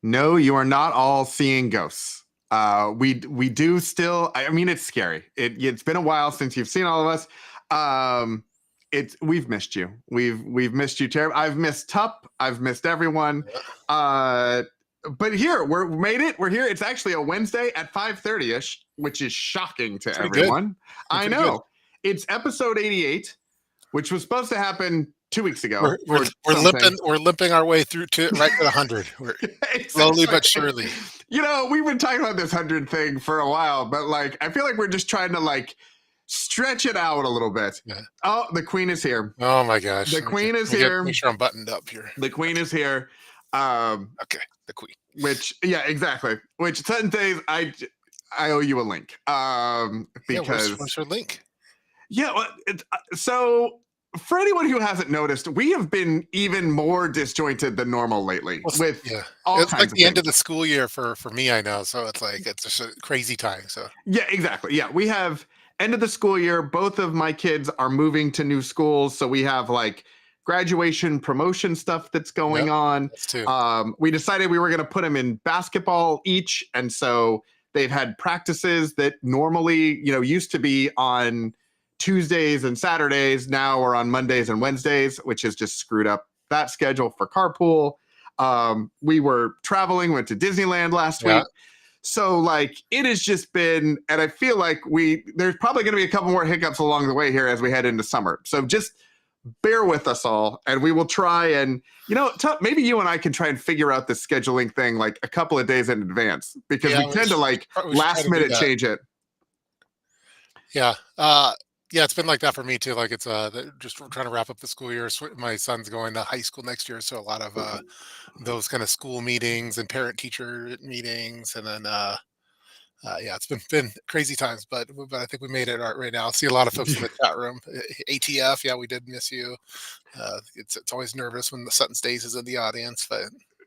No, you are not all seeing ghosts. We do still. I mean, it's scary. It's been a while since you've seen all of us. We've missed you. We've missed you terribly. I've missed Tup. I've missed everyone. But here we made it. We're here. It's actually a Wednesday at 5:30 ish, which is shocking to everyone. I know. Good. It's episode 88, which was supposed to happen 2 weeks ago. We're limping our way through to right to 100. We're exactly. Slowly but surely. We've been talking about this 100 thing for a while, but I feel like we're just trying to stretch it out a little bit. Yeah. Oh, the Queen is here. Oh my gosh. The Queen is here. Make sure I'm buttoned up here. The Queen is here. Okay, the Queen. Exactly. Which Sutton days I owe you a link. Because what's your link? Yeah, well, so for anyone who hasn't noticed, we have been even more disjointed than normal lately. It's like the end of the school year for me, I know. So it's just a crazy time. So yeah, exactly. Yeah, we have end of the school year. Both of my kids are moving to new schools, so we have graduation promotion stuff that's going on. That's too. We decided we were going to put them in basketball each, and so they've had practices that normally used to be on Tuesdays and Saturdays. Now we're on Mondays and Wednesdays, which has just screwed up that schedule for carpool. We were traveling, went to Disneyland last week. So it has just been, and I feel like there's probably going to be a couple more hiccups along the way here as we head into summer. So just bear with us all, and we will try and, maybe you and I can try and figure out the scheduling thing a couple of days in advance, because we tend to last minute change it. Yeah. Yeah, it's been like that for me too. It's just trying to wrap up the school year. My son's going to high school next year, so a lot of those kind of school meetings and parent-teacher meetings, and then it's been crazy times. But I think we made it right now. I see a lot of folks in the chat room. ATF, yeah, we did miss you. It's always nervous when the Sutton Stays is in the audience, but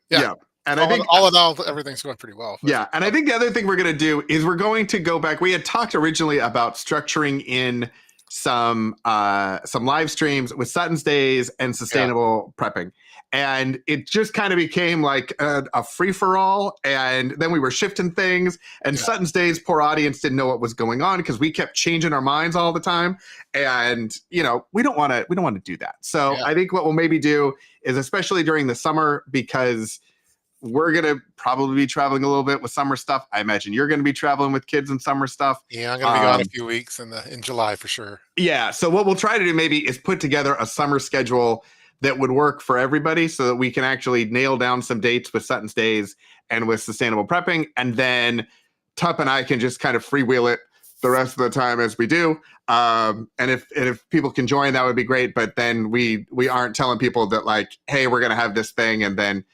yeah. And I think all in all, everything's going pretty well. Yeah, and I think the other thing we're going to do is we're going to go back. We had talked originally about structuring in some live streams with Sutton's Days and sustainable prepping, and it just kind of became a free-for-all, and then we were shifting things, and Sutton's Days, poor audience didn't know what was going on because we kept changing our minds all the time, and we don't want to do that. So I think what we'll maybe do is, especially during the summer, because we're going to probably be traveling a little bit with summer stuff. I imagine you're going to be traveling with kids and summer stuff. Yeah, I'm going to be gone a few weeks in July for sure. Yeah, so what we'll try to do maybe is put together a summer schedule that would work for everybody so that we can actually nail down some dates with Sutton's Days and with sustainable prepping. And then Tup and I can just kind of freewheel it the rest of the time as we do. And if people can join, that would be great. But then we aren't telling people that hey, we're going to have this thing, and then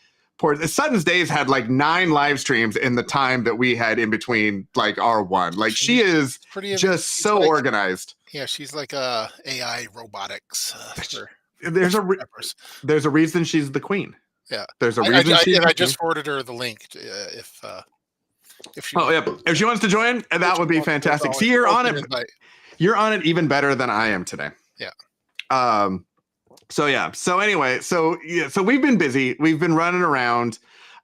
Sutton's Days had 9 live streams in the time that we had in between our one. She is just so organized. Yeah, she's like AI robotics. There's a reason she's the Queen. Yeah, there's a reason. I just forwarded her the link if she. Oh yeah, if she wants to join, that would be fantastic. See, you're on it. You're on it even better than I am today. Yeah. So anyway, so we've been busy. We've been running around.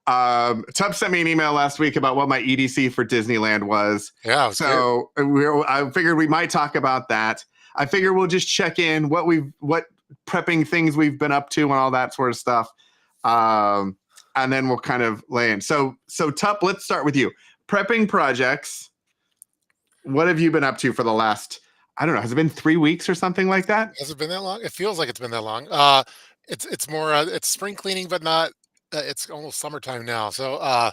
Tup sent me an email last week about what my EDC for Disneyland was. Yeah. So I figured we might talk about that. I figure we'll just check in what prepping things we've been up to and all that sort of stuff. And then we'll kind of lay in. So Tup, let's start with you. Prepping projects. What have you been up to for the last, I don't know, has it been 3 weeks or something like that? Has it been that long? It feels like it's been that long. It's more it's spring cleaning, but not. It's almost summertime now, so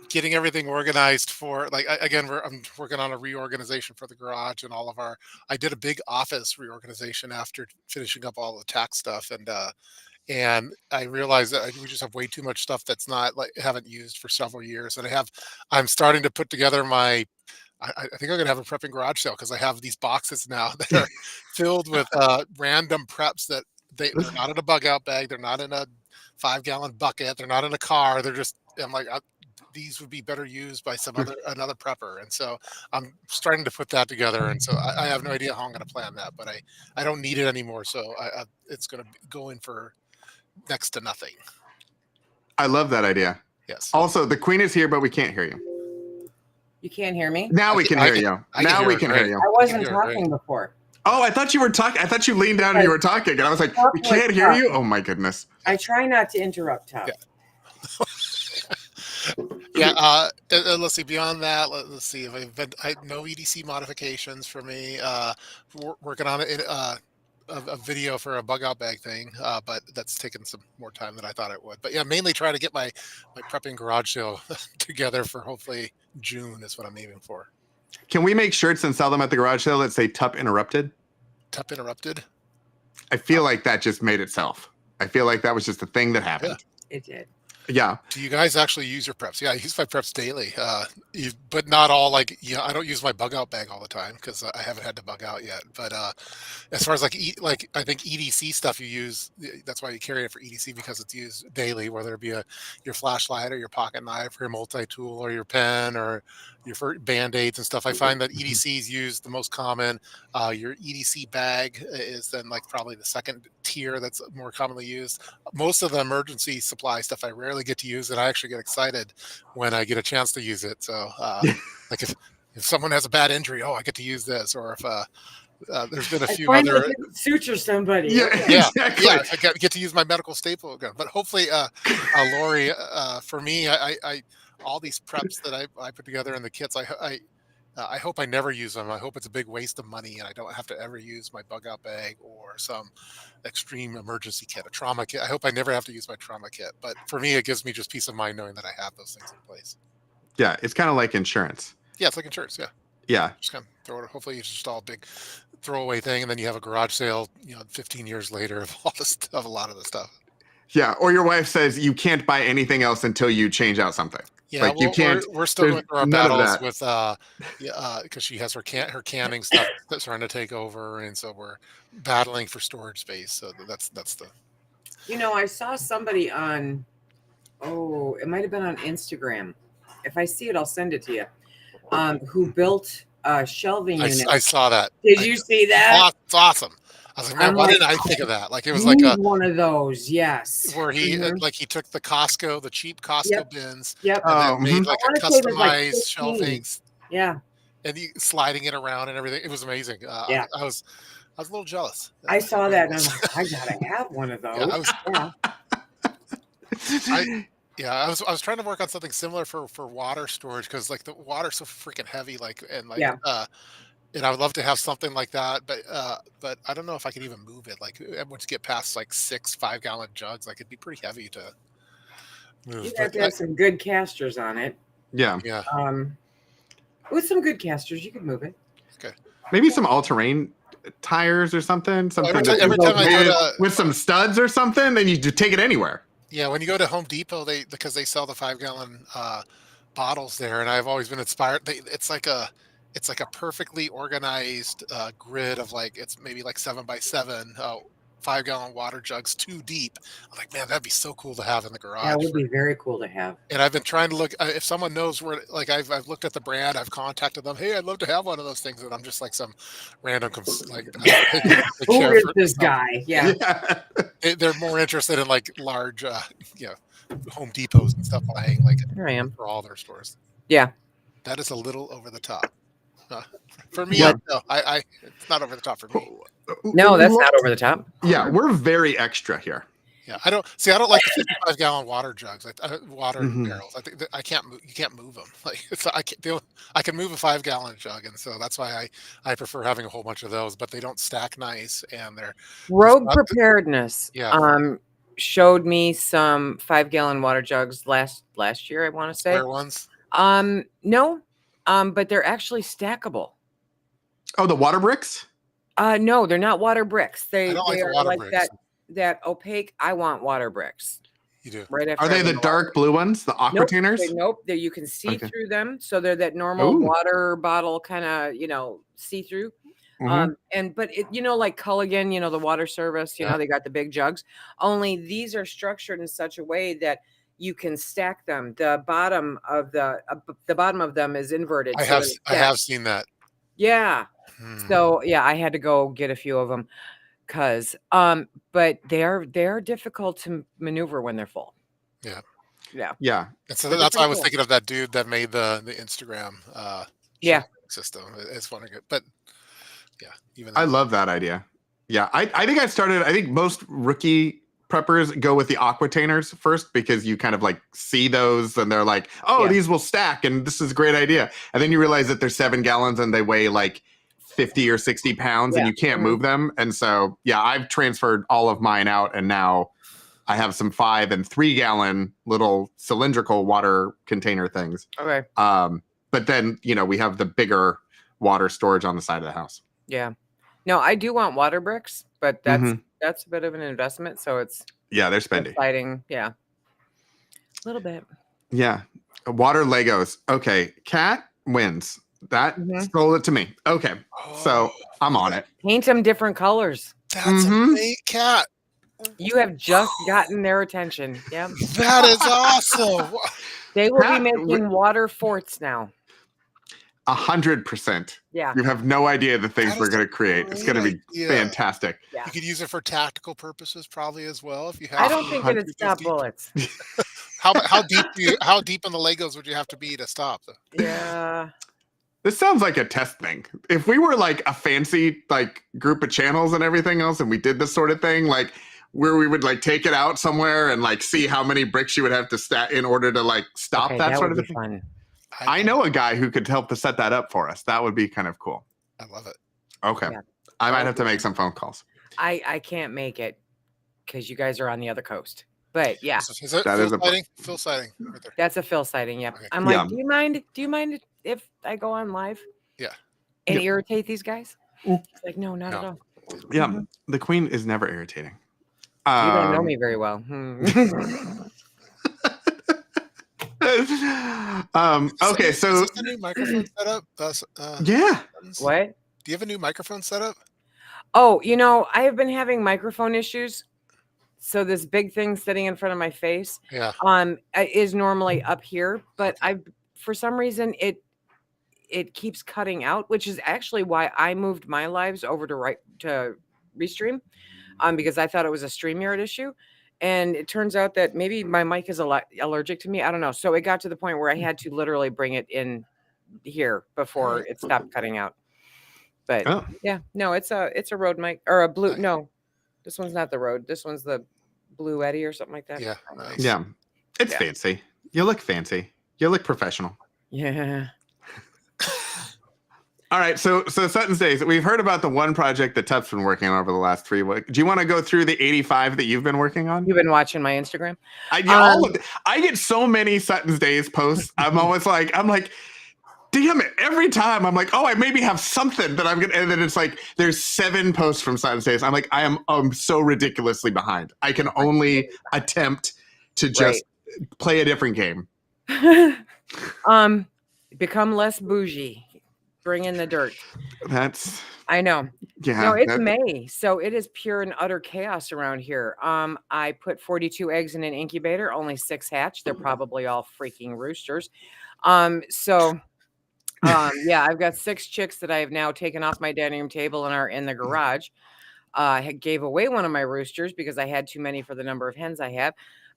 getting everything organized for I'm working on a reorganization for the garage and all of our. I did a big office reorganization after finishing up all the tax stuff, and I realized that we just have way too much stuff that's not haven't used for several years, and I'm starting to put together my. I think I'm going to have a prepping garage sale because I have these boxes now that are filled with random preps that they're not in a bug out bag. They're not in a 5-gallon bucket. They're not in a car. They're just, I'm like, these would be better used by another prepper. And so I'm starting to put that together. And so I have no idea how I'm going to plan that, but I don't need it anymore. So it's going to go in for next to nothing. I love that idea. Yes. Also, the queen is here, but we can't hear you. You can't hear me? Now we can hear you. Now we can hear you. I wasn't talking before. Oh, I thought you were talking. I thought you leaned down and you were talking, and I was like, we can't hear you. Oh my goodness. I try not to interrupt, Tuff. Yeah. Let's see. Beyond that, let's see. If no EDC modifications for me. Working on a video for a bug out bag thing, but that's taken some more time than I thought it would. But yeah, mainly trying to get my prepping garage sale together for hopefully June is what I'm aiming for. Can we make shirts and sell them at the garage sale that say "Tup Interrupted"? Tup Interrupted. I feel like that just made itself. I feel like that was just a thing that happened. Yeah, it did. Yeah. Do you guys actually use your preps? Yeah, I use my preps daily, but not all. I don't use my bug out bag all the time because I haven't had to bug out yet. But as far as I think EDC stuff you use, that's why you carry it for EDC because it's used daily, whether it be your flashlight or your pocket knife or your multi-tool or your pen or your Band-Aids and stuff. I find that EDC is used the most common. Your EDC bag is then probably the second tier that's more commonly used. Most of the emergency supply stuff I rarely get to use, and I actually get excited when I get a chance to use it. So if someone has a bad injury, I get to use this, or if there's been a few other suture somebody. Yeah, exactly. Yeah, I get to use my medical staple gun. But hopefully, Lori, for me, I all these preps that I put together in the kits, I hope I never use them. I hope it's a big waste of money and I don't have to ever use my bug out bag or some extreme emergency kit, a trauma kit. I hope I never have to use my trauma kit. But for me, it gives me just peace of mind knowing that I have those things in place. Yeah, it's kind of like insurance. Yeah, it's like insurance. Yeah. Yeah. Just kind of throw it. Hopefully, it's just all a big throwaway thing, and then you have a garage sale, 15 years later of all this stuff, a lot of the stuff. Yeah, or your wife says you can't buy anything else until you change out something. Yeah, you can't. We're still going through our battles with because she has her canning stuff that's trying to take over, and so we're battling for storage space. So that's the. I saw somebody on, it might have been on Instagram. If I see it, I'll send it to you. Who built a shelving unit? I saw that. Did you see that? It's awesome. I was like, man, why didn't I think of that? It was like one of those, yes. Where he he took the cheap Costco bins, yep, and then made a customized shelvings. Yeah, and he sliding it around and everything. It was amazing. Yeah, I was a little jealous. I saw that and I was like, I gotta have one of those. I was trying to work on something similar for water storage because the water's so freaking heavy, and I would love to have something like that, but I don't know if I could even move it. Once you get past 6 5-gallon jugs, it'd be pretty heavy to move. You have to have some good casters on it. Yeah. Yeah. With some good casters, you could move it. Okay. Maybe some all-terrain tires or something. Every time with some studs or something, then you just take it anywhere. Yeah, when you go to Home Depot, because they sell the 5-gallon bottles there, and I've always been inspired. It's like a perfectly organized grid of it's maybe 7x7 5-gallon water jugs, 2 deep. I'm like, man, that'd be so cool to have in the garage. That would be very cool to have. And I've been trying to look if someone knows where. I've looked at the brand. I've contacted them. Hey, I'd love to have one of those things. And I'm just some random who is this guy? Yeah. They're more interested in large, Home Depots and stuff buying I am for all their stores. Yeah, that is a little over the top. For me, What? it's not over the top for me. No, that's not over the top. Yeah, we're very extra here. Yeah, I don't like the 55-gallon water jugs, water barrels. I think that you can't move them. I can move a 5-gallon jug, and so that's why I prefer having a whole bunch of those. But they don't stack nice, and they're Rogue Preparedness. Yeah. Showed me some 5-gallon water jugs last year. I want to say square ones. No, but they're actually stackable. Oh, the water bricks? No, they're not water bricks. They I don't like the are water bricks. that opaque. I want water bricks. You do. Right after. Are they the dark blue ones, the aquatainers? Nope. You can see through them, so they're that normal water bottle kind of see through. But it like Culligan, the water service, they got the big jugs. Only these are structured in such a way that you can stack them. The bottom of them is inverted. I have seen that. Yeah. So I had to go get a few of them but they're difficult to maneuver when they're full. Yeah. Yeah. Yeah. And so But that's why I pretty was cool. thinking of that dude that made the Instagram Yeah. shelving system. It's wondering it, but yeah, even I that. love that idea. Yeah. I think I think most rookie preppers go with the aquatainers first because you kind of like see those and they're like, oh, Yeah. these will stack and this is a great idea. And then you realize that they're 7 gallons and they weigh like 50 or 60 pounds and Yeah. you can't Mhm. move them. And so, yeah, I've transferred all of mine out and now I have some 5 and 3 gallon little cylindrical water container things. Okay. But then, we have the bigger water storage on the side of the house. Yeah. No, I do want water bricks, but that's a bit of an investment. So it's Yeah, they're spendy. exciting. Yeah. A little bit. Yeah. Water Legos. Okay. Cat wins. That stole it to me. Okay. So I'm on it. Paint them different colors. That's a big cat. You have just gotten their attention. Yeah. That is awesome. They will be making water forts now. 100%. Yeah. You have no idea the things we're going to create. It's going to be fantastic. Yeah. You could use it for tactical purposes probably as well if you have. I don't think it'd stop bullets. How deep in the Legos would you have to be to stop? Yeah. This sounds like a test thing. If we were like a fancy like group of channels and everything else and we did this sort of thing, like where we would like take it out somewhere and like see how many bricks you would have to stack in order to like stop that sort of thing. Fun. I know a guy who could help to set that up for us. That would be kind of cool. I love it. Okay. Yeah. I might have to make some phone calls. I can't make it because you guys are on the other coast. But yeah. Is that Phil sighting? Right there. That's a Phil sighting, yep. Okay. I'm like, do you mind if I go on live? Yeah. And irritate these guys? It's like, no, not at all. Yeah. The queen is never irritating. You don't know me very well. Okay, so is this a new microphone setup? Yeah. What? Do you have a new microphone setup? Oh, I have been having microphone issues. So this big thing sitting in front of my face, is normally up here, but for some reason it keeps cutting out, which is actually why I moved my lives over to Restream, because I thought it was a StreamYard issue. And it turns out that maybe my mic is allergic to me. I don't know. So it got to the point where I had to literally bring it in here before it stopped cutting out. But yeah, no, it's a Rode mic or a blue. No, this one's not the Rode. This one's the Blue Eddie or something like that. Yeah. Nice. Yeah. It's fancy. You look fancy. You look professional. Yeah. All right, so Sutton's Days, we've heard about the one project that Tup's been working on over the last 3 weeks. Do you want to go through the 85 that you've been working on? You've been watching my Instagram? I get so many Sutton's Days posts. I'm like, damn it. Every time I'm like, oh, I maybe have something that I'm going to, and then it's like, there's 7 posts from Sutton's Days. I'm like, I'm so ridiculously behind. I can only attempt to just play a different game. Become less bougie. Bring in the dirt. I know. Yeah. No, it's May, so it is pure and utter chaos around here. I put 42 eggs in an incubator, only 6 hatch. They're probably all freaking roosters. Yeah, I've got 6 chicks that I have now taken off my dining room table and are in the garage. I gave away one of my roosters because I had too many for the number of hens I have.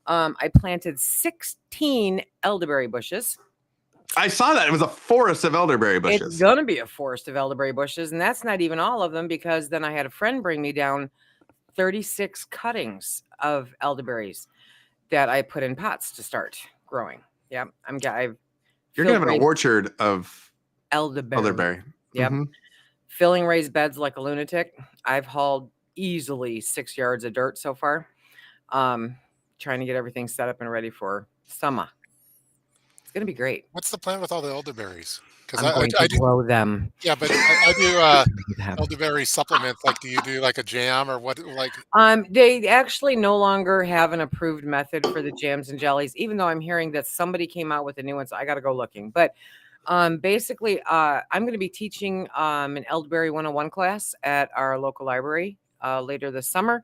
I planted 16 elderberry bushes. I saw that. It was a forest of elderberry bushes. It's going to be a forest of elderberry bushes. And that's not even all of them, because then I had a friend bring me down 36 cuttings of elderberries that I put in pots to start growing. Yeah. You're going to have an orchard of elderberry. Yep. Filling raised beds like a lunatic. I've hauled easily 6 yards of dirt so far. Trying to get everything set up and ready for summer. Going to be great. What's the plan with all the elderberries? Because I do grow them. Yeah, but I do elderberry supplements. Like, do you do like a jam or what? Like, they actually no longer have an approved method for the jams and jellies, even though I'm hearing that somebody came out with a new one. So I got to go looking. But basically, I'm going to be teaching an elderberry 101 class at our local library later this summer,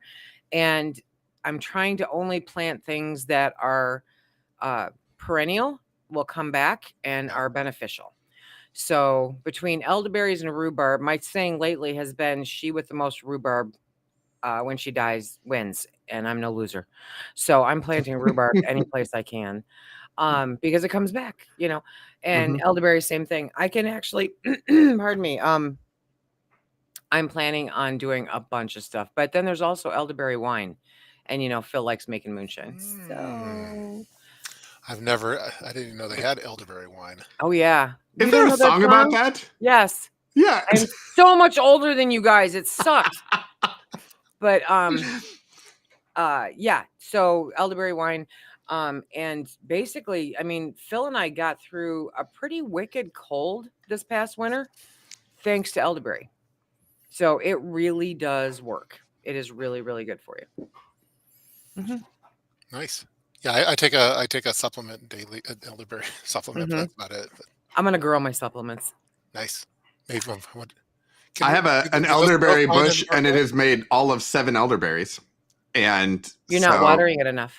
and I'm trying to only plant things that are perennial, will come back and are beneficial. So between elderberries and rhubarb, my saying lately has been she with the most rhubarb when she dies wins. and I'm no loser. So I'm planting rhubarb any place I can, because it comes back, and elderberry, same thing. I can actually, pardon me. I'm planning on doing a bunch of stuff, but then there's also elderberry wine, and Phil likes making moonshine. So, I didn't even know they had elderberry wine. oh yeah, Is you there don't a know that song about that? Yes. Yeah. I'm so much older than you guys. It sucks. But yeah. So elderberry wine, and basically, I mean, Phil and I got through a pretty wicked cold this past winter, thanks to elderberry. So it really does work. It is really, really good for you. Nice. Yeah, I take a supplement daily, an elderberry supplement. But that's about it. But I'm gonna grow my supplements. nice. Made from what? I have an elderberry bush, and it has made all of 7 elderberries. And you're not watering it enough.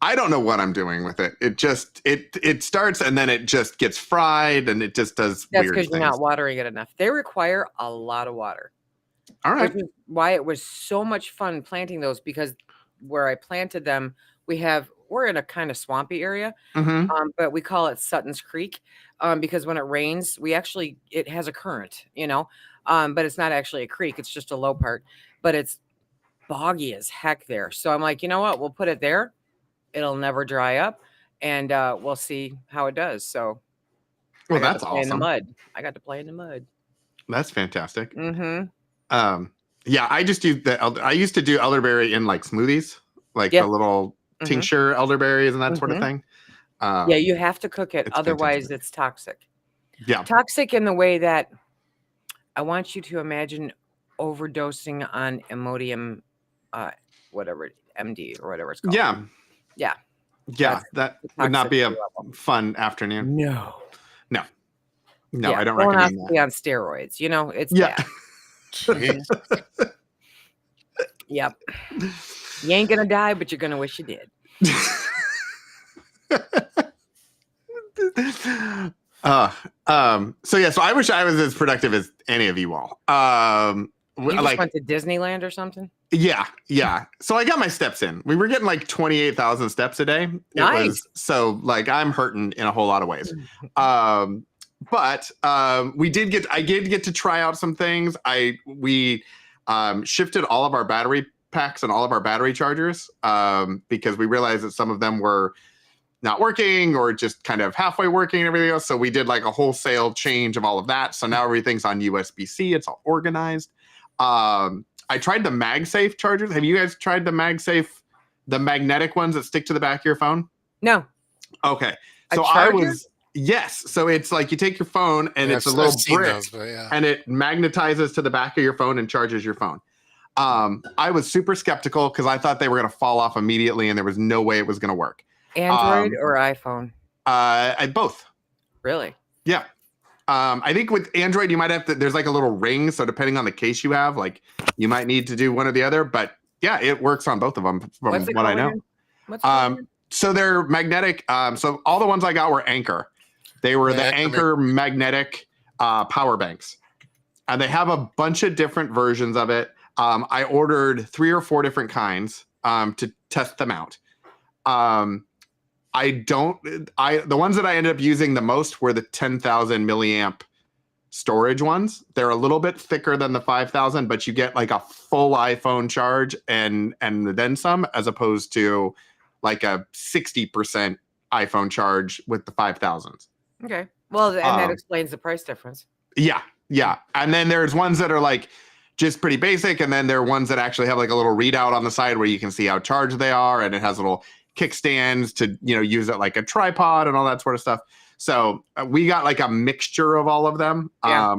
I don't know what I'm doing with it. It just it starts and then it just gets fried and it just does That's weird because things. you're not watering it enough. They require a lot of water. All right. Which is why it was so much fun planting those, because where I planted them, we're in a kind of swampy area, but we call it Sutton's Creek, because when it rains, it has a current, but it's not actually a creek. It's just a low part, but it's boggy as heck there. So I'm like, you know what? We'll put it there. It'll never dry up, and we'll see how it does. So, well, that's awesome. In the mud. I got to play in the mud. That's fantastic. Yeah, I used to do elderberry in like smoothies, like the little tincture elderberries and that sort of thing. Yeah, you have to cook it, otherwise fantastic. It's toxic. Yeah, toxic in the way that I want you to imagine overdosing on Imodium, whatever, MD or whatever it's called. Yeah, that would not be a fun afternoon. No, I don't recommend that. Be on steroids, it's bad. Yep. You ain't gonna die, but you're gonna wish you did. So I wish I was as productive as any of you all. You just went to Disneyland or something? Yeah. So I got my steps in. We were getting like 28,000 steps a day. Nice. I'm hurting in a whole lot of ways. But I did get to try out some things. We shifted all of our battery packs and all of our battery chargers because we realized that some of them were not working or just kind of halfway working and everything else. So we did like a wholesale change of all of that. So now everything's on USB-C. It's all organized. I tried the MagSafe chargers. Have you guys tried the MagSafe, the magnetic ones that stick to the back of your phone? No. Okay. So yes. So it's like you take your phone and it's a little brick and it magnetizes to the back of your phone and charges your phone. I was super skeptical because I thought they were going to fall off immediately and there was no way it was going to work. Android or iPhone? Both. Really? Yeah. I think with Android, you might have to, there's like a little ring. So depending on the case you have, like you might need to do one or the other, but yeah, it works on both of them from what I know. So they're magnetic. So all the ones I got were Anchor. They were the Anchor magnetic power banks. And they have a bunch of different versions of it. I ordered 3 or 4 different kinds to test them out. The ones that I ended up using the most were the 10,000 milliamp storage ones. They're a little bit thicker than the 5,000, but you get like a full iPhone charge and then some, as opposed to like a 60% iPhone charge with the 5,000s. Okay. Well, and that explains the price difference. Yeah. And then there's ones that are like just pretty basic, and then there are ones that actually have like a little readout on the side where you can see how charged they are, and it has little kickstands to use it like a tripod and all that sort of stuff. So we got like a mixture of all of them. Yeah.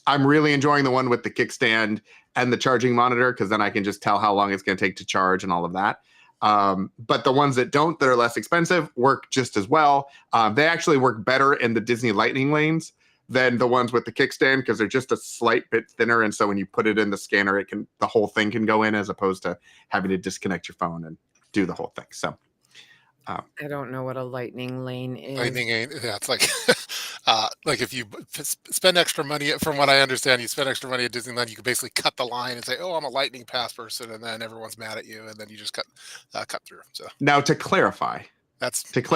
I'm really enjoying the one with the kickstand and the charging monitor, because then I can just tell how long it's going to take to charge and all of that. But the ones that are less expensive, work just as well. They actually work better in the Disney Lightning lanes than the ones with the kickstand, because they're just a slight bit thinner. And so when you put it in the scanner, the whole thing can go in, as opposed to having to disconnect your phone and do the whole thing. So I don't know what a lightning lane is. Lightning lane, yeah, it's like like if you spend extra money, from what I understand, you spend extra money at Disneyland, you can basically cut the line and say, "Oh, I'm a lightning pass person," and then everyone's mad at you, and then you just cut through. So Now to clarify, that's Did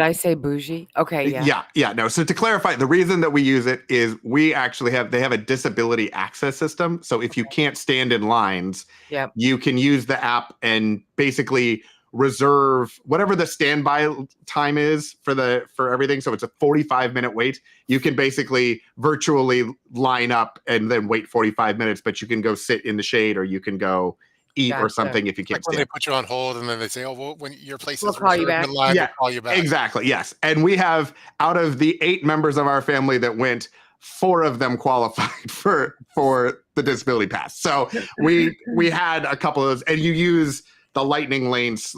I say bougie? Okay, yeah. No. So to clarify, the reason that we use it is they have a disability access system. So if you can't stand in lines, you can use the app and basically reserve whatever the standby time is for everything. So it's a 45-minute wait. You can basically virtually line up and then wait 45 minutes, but you can go sit in the shade or you can go eat or something if you can't when stand. they put you on hold and then they say, "Oh, well, when your place is call you back." in line, we'll call you back. Exactly. Yes. And we have, out of the 8 members of our family that went, 4 of them qualified for the disability pass. So we had a couple of those, and you use the lightning lanes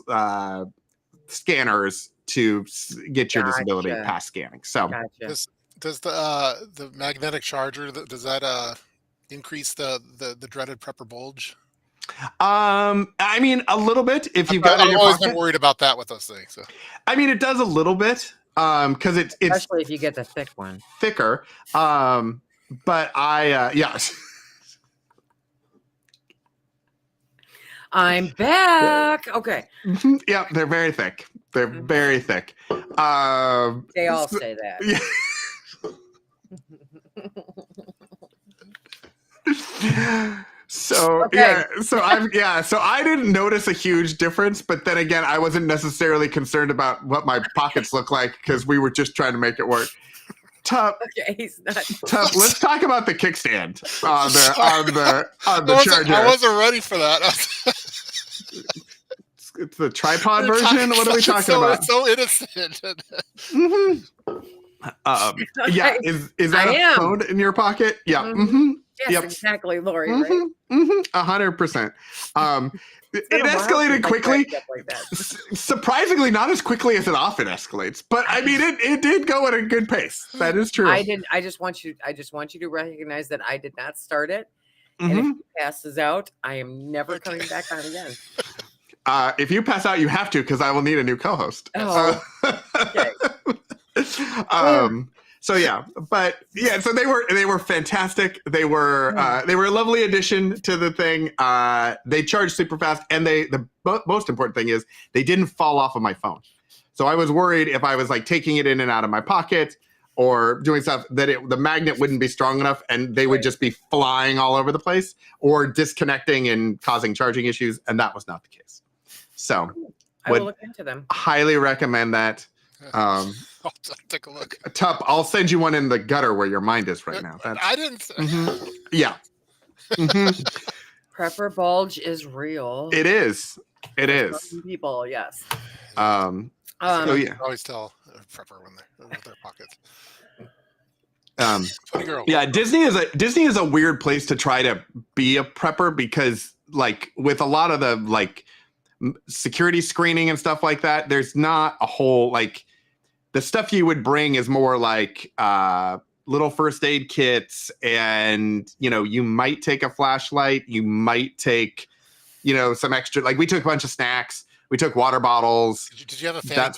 scanners to get your disability pass scanning. So does the magnetic charger, does that increase the dreaded prepper bulge? I mean, a little bit if you've got it in your I've always pocket. been worried about that with those things. So. I mean, it does a little bit because it's especially if you get the thick one, thicker. But I'm back. Okay. Yeah, they're very thick. They're very thick. They all say that. Yeah. So so I didn't notice a huge difference, but then again, I wasn't necessarily concerned about what my pockets look like because we were just trying to make it work. Tup, he's not. Tup, let's talk about the kickstand on the charger. I wasn't ready for that. It's the tripod version. What are we talking about? It's so innocent. Yeah, is that a phone in your pocket? Yeah. Mm-hmm. Yes, exactly, Lori. Right? 100%. It escalated quickly. Like surprisingly, not as quickly as it often escalates, but I mean, it did go at a good pace. That is true. I just want you to recognize that I did not start it, and if he passes out, I am never coming back on again. If you pass out, you have to, because I will need a new co-host. Oh, okay. So so they were fantastic. They were a lovely addition to the thing. They charged super fast, and the most important thing is they didn't fall off of my phone. So I was worried if I was like taking it in and out of my pocket or doing stuff that the magnet wouldn't be strong enough, and they would just be flying all over the place or disconnecting and causing charging issues, and that was not the case. So I will look into them. Highly recommend that. I'll take a look. Tup, I'll send you one in the gutter where your mind is right now. I didn't. Yeah. Prepper bulge is real. It is. It is. People, yes. So always tell a prepper when they're with their pockets. Funny girl. Yeah, Disney is a weird place to try to be a prepper because, like, with a lot of the like security screening and stuff like that, there's not a whole like. The stuff you would bring is more like little first aid kits, and you might take a flashlight, you might take some extra, like we took a bunch of snacks, we took water bottles. Did you have a fanny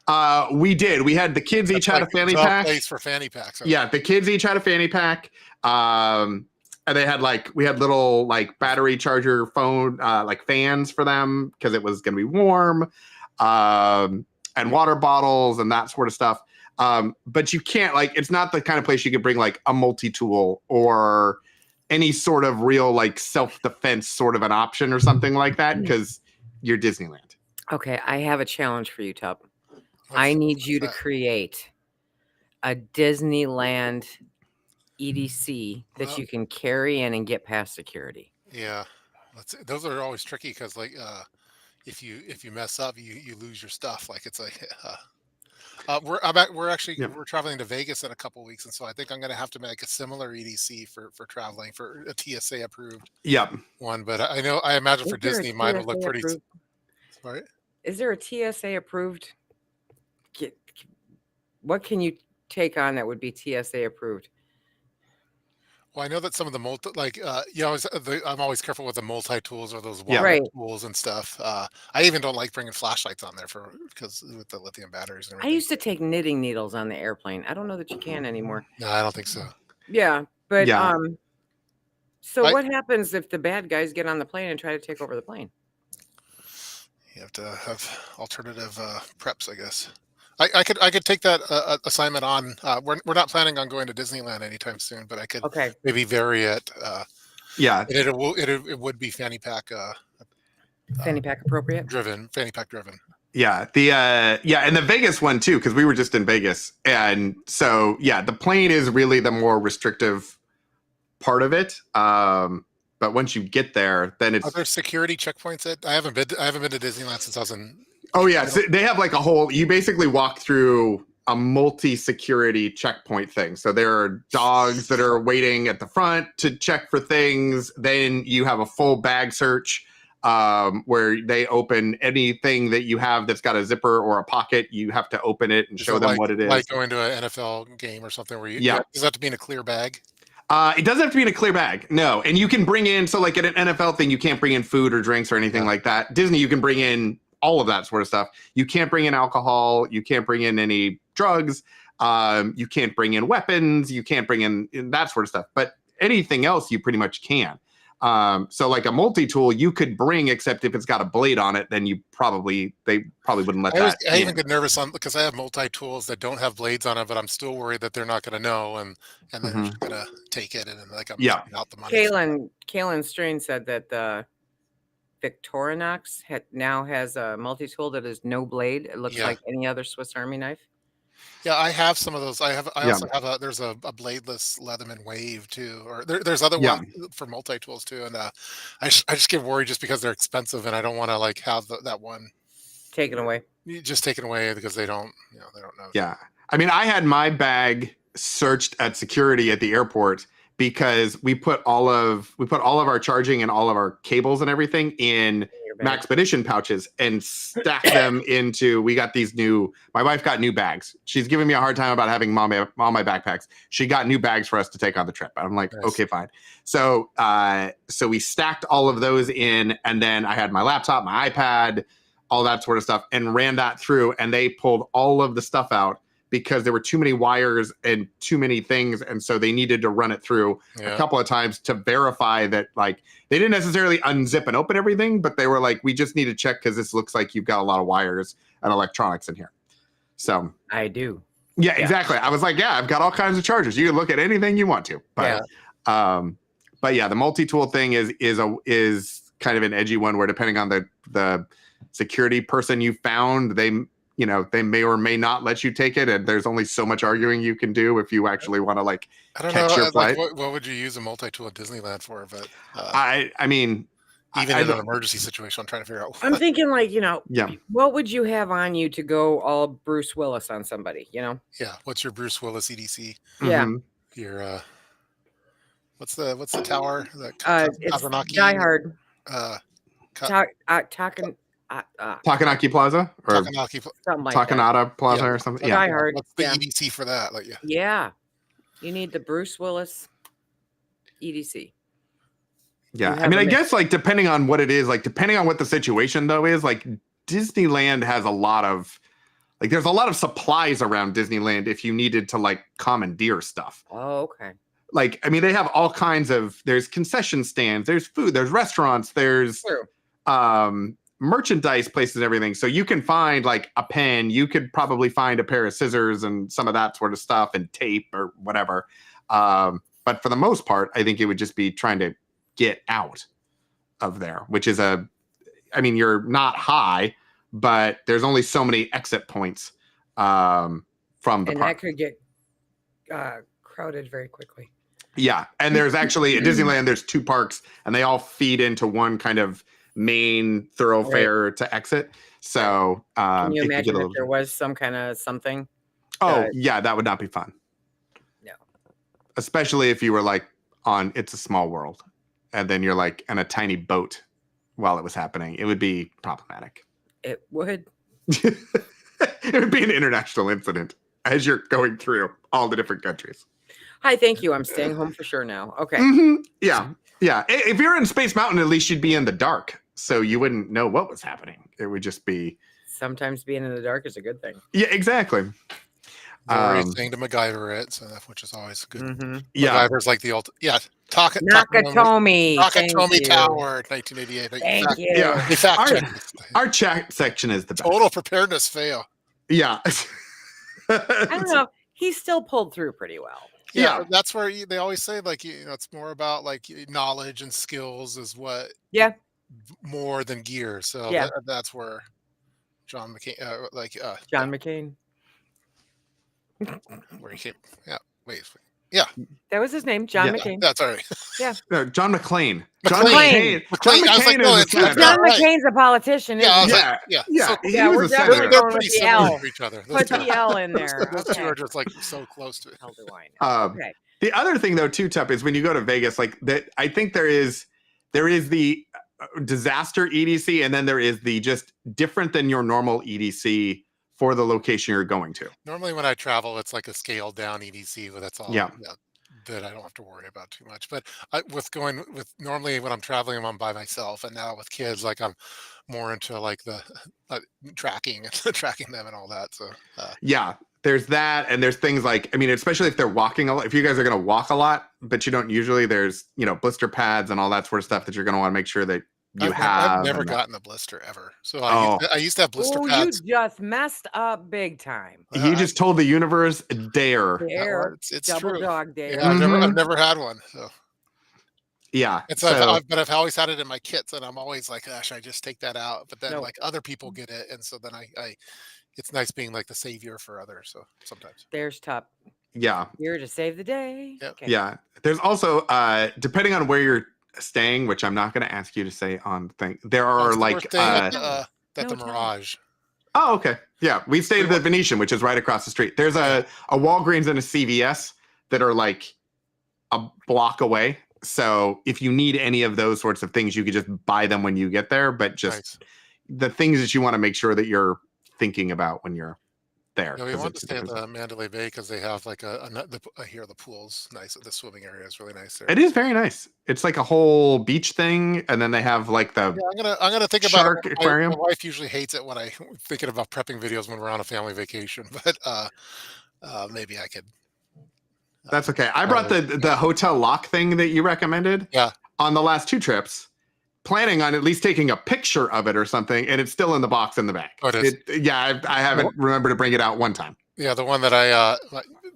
pack? We did. We had the kids each had a fanny pack. Place for fanny packs. Okay. Yeah, the kids each had a fanny pack. And they had we had little like battery charger phone like fans for them because it was gonna be warm. And water bottles and that sort of stuff. But you can't it's not the kind of place you could bring like a multi-tool or any sort of real like self-defense sort of an option or something like that because you're Disneyland. Okay, I have a challenge for you, Tup. I need you to create a Disneyland EDC that you can carry in and get past security. Yeah, those are always tricky because if you mess up, you lose your stuff. Like it's like we're traveling to Vegas in a couple of weeks, and so I think I'm going to have to make a similar EDC for traveling for a TSA approved. One, but I imagine for Disney, mine would look pretty. Sorry, is there a TSA approved? What can you take on that would be TSA approved? Well, I know that some of the I'm always careful with the multi-tools or those Yeah. water Right. tools and stuff. I even don't like bringing flashlights on there because with the lithium batteries and I everything. used to take knitting needles on the airplane. I don't know that you can anymore. No, I don't think so. Yeah, but Yeah. so I- what happens if the bad guys get on the plane and try to take over the plane? You have to have alternative preps, I guess. I could take that assignment on. We're not planning on going to Disneyland anytime soon, but I could Okay. maybe vary it. Yeah. It would be fanny pack Fanny pack appropriate. fanny pack driven. Yeah. And the Vegas one too, because we were just in Vegas. And so yeah, the plane is really the more restrictive part of it. But once you get there, then it's Are there security checkpoints I haven't been to Disneyland since I was in. oh yeah. So they have like a whole you basically walk through a multi-security checkpoint thing. So there are dogs that are waiting at the front to check for things. Then you have a full bag search. Where they open anything that you have that's got a zipper or a pocket, you have to open it and show them what it is. Like going to an NFL game or something where Yeah. does that have to be in a clear bag? It doesn't have to be in a clear bag, no. And you can bring in, so like at an NFL thing, you can't bring in food or drinks or anything like that. Disney, you can bring in all of that sort of stuff. You can't bring in alcohol. You can't bring in any drugs. You can't bring in weapons. You can't bring in that sort of stuff. But anything else, you pretty much can. So like a multi-tool you could bring, except if it's got a blade on it, then they probably wouldn't let that. I even get nervous because I have multi-tools that don't have blades on it, but I'm still worried that they're not going to know and they're just going to take it and like I'm Yeah. out the money. Kaylin Strain said that the Victorinox now has a multi-tool that is no blade. It looks like any other Swiss Army knife. Yeah, I have some of those. I also have there's a bladeless Leatherman Wave too, or there's other ones for multi-tools too. And I just get worried just because they're expensive and I don't want to like have that one taken away. Just taken away because they don't know. Yeah. I mean, I had my bag searched at security at the airport because we put all of our charging and all of our cables and everything in Maxpedition pouches and stack them into. We got my wife got new bags. She's giving me a hard time about having all my backpacks. She got new bags for us to take on the trip. I'm like, nice. Okay, fine. So we stacked all of those in, and then I had my laptop, my iPad, all that sort of stuff, and ran that through, and they pulled all of the stuff out because there were too many wires and too many things. And so they needed to run it through a couple of times to verify that, like, they didn't necessarily unzip and open everything, but they were like, we just need to check because this looks like you've got a lot of wires and electronics in here. So I do. Yeah, exactly. I was like, yeah, I've got all kinds of chargers. You can look at anything you want to. But yeah, the multi-tool thing is kind of an edgy one where depending on the security person you found, they may or may not let you take it, and there's only so much arguing you can do if you actually want to catch your flight. Like, what would you use a multi-tool at Disneyland for? But I mean, even in an emergency situation, I'm trying to figure out. I'm thinking what would you have on you to go all Bruce Willis on somebody? Yeah. What's your Bruce Willis EDC? Yeah. Your what's the tower? It's Die Hard. Takanaki Plaza or something like Takanada Plaza or something. Die Hard. What's the EDC for that? Yeah, you need the Bruce Willis EDC. Yeah, I mean, I guess depending on what it is, depending on what the situation though is, Disneyland has a lot of there's a lot of supplies around Disneyland if you needed to commandeer stuff. Oh, okay. I mean, they have all kinds of. There's concession stands. There's food. There's restaurants. There's merchandise places and everything. So you can find a pen. You could probably find a pair of scissors and some of that sort of stuff and tape or whatever. But for the most part, I think it would just be trying to get out of there, which is I mean, you're not high, but there's only so many exit points from the park. And that could get crowded very quickly. Yeah. And there's actually at Disneyland, there's two parks and they all feed into one kind of main thoroughfare to exit. So can you imagine if there was some kind of something? Oh, yeah, that would not be fun. No. Especially if you were on It's a Small World and then you're in a tiny boat while it was happening. It would be problematic. It would. It would be an international incident as you're going through all the different countries. Hi, thank you. I'm staying home for sure now. Okay. Yeah. If you're in Space Mountain, at least you'd be in the dark, so you wouldn't know what was happening. It would just be. Sometimes being in the dark is a good thing. Yeah, exactly. Rory saying to MacGyver it, so which is always good. Yeah. MacGyver's like the old Nakatomi. Nakatomi Tower, 1988. Thank you. Yeah. Our chat section is the best. Total preparedness fail. Yeah. I don't know. He still pulled through pretty well. Yeah, that's where they always say like it's more about like knowledge and skills is what. Yeah. More than gear, so that's where John McCain, John McCain. Where he came. Yeah. Wait. Yeah. That was his name, John McCain. That's all right. Yeah. No, John McClane. John McCain. John McCain's a politician. Yeah. We're definitely going with the L. Each other. Put the L in there. Those two are just like so close to it. How do I know? Okay. The other thing though, too, Tup, is when you go to Vegas, like that, I think there is the disaster EDC, and then there is the just different than your normal EDC for the location you're going to. Normally when I travel, it's like a scaled down EDC, but that's all that I don't have to worry about too much. But normally when I'm traveling, I'm by myself, and now with kids, like I'm more into like the tracking them and all that. So there's that, and there's things like, I mean, especially if they're walking a lot, if you guys are going to walk a lot, but you don't usually, there's blister pads and all that sort of stuff that you're going to want to make sure that you have. I've never gotten a blister ever. So I used to have blister pads. You just messed up big time. You just told the universe dare. It's double true. dog dare. Yeah, I've never had one. So. Yeah. But I've always had it in my kits, and I'm always like, gosh, I just take that out. But then like other people get it, and so then I it's nice being like the savior for others. So sometimes there's top. Yeah. Here to save the day. Yep. Okay. Yeah. There's also depending on where you're staying, which I'm not going to ask you to say on the thing. There are like the Mirage. Oh, okay. Yeah, we stayed at the Venetian, which is right across the street. There's a Walgreens and a CVS that are like a block away. So if you need any of those sorts of things, you could just buy them when you get there. But just the things that you want to make sure that you're thinking about when you're there. Yeah, we want to stay at the Mandalay Bay because they have like I hear the pool's nice. The swimming area is really nice there. It is very nice. It's like a whole beach thing, and then they have like the I'm gonna think shark about it. aquarium. My wife usually hates it when I'm thinking about prepping videos when we're on a family vacation, but maybe I could. That's okay. I brought the hotel lock thing that you recommended. Yeah. On the last 2 trips, planning on at least taking a picture of it or something, and it's still in the box in the back. Oh, it is. I haven't remembered to bring it out one time. Yeah, the one that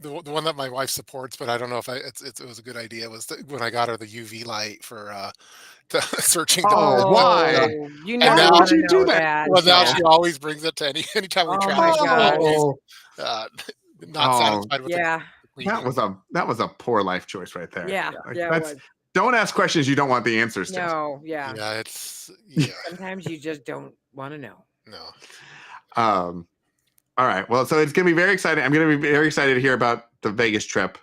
the one that my wife supports, but I don't know if it was a good idea. Was when I got her the UV light for searching. Why? You know, why would you do that? Well, now she always brings it to anytime we travel. Not satisfied with it. That was a poor life choice right there. Yeah. Don't ask questions you don't want the answers to. No, yeah. Yeah, sometimes you just don't want to know. No. All right. Well, so it's gonna be very exciting. I'm gonna be very excited to hear about the Vegas trip.